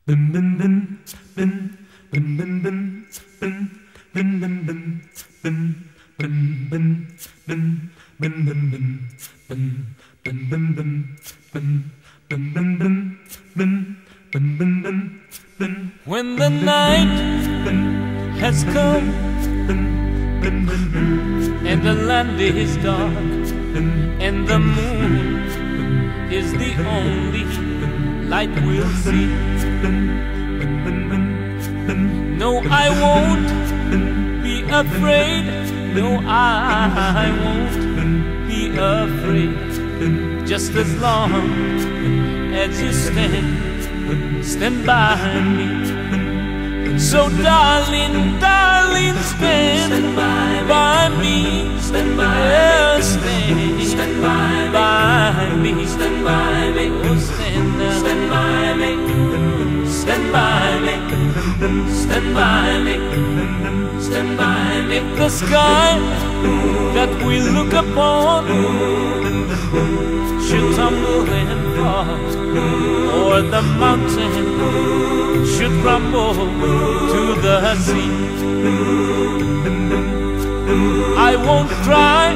When the night has come and the land is dark and the moon is the only light we'll see, no, I won't be afraid. No, I won't be afraid. Just as long as you stand by me. So darling, darling, stand by me. Stand by me. Stand by me. Stand by me. Oh, stand by me. Stand by me. Stand by me. Stand by me. If the sky that we look upon should tumble and fall, or the mountain should crumble to the sea, I won't cry,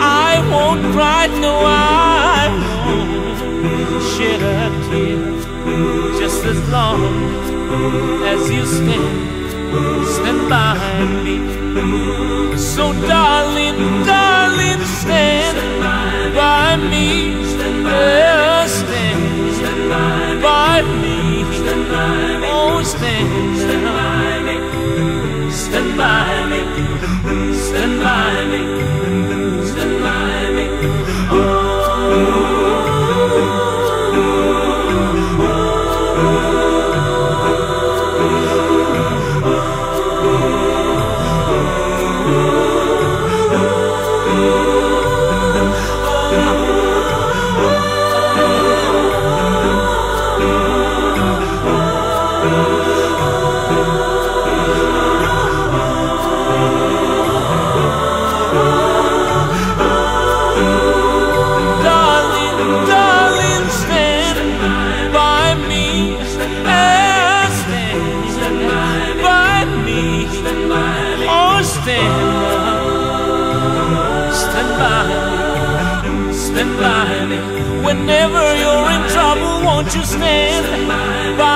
I won't cry, no, I won't shed a tear. Just as long as you stand by me. So darling, darling, stand by me. Stand by me. Oh, stand by me. Stand by me. Stand by me. Stand by me. Whenever you're in trouble, won't you stand by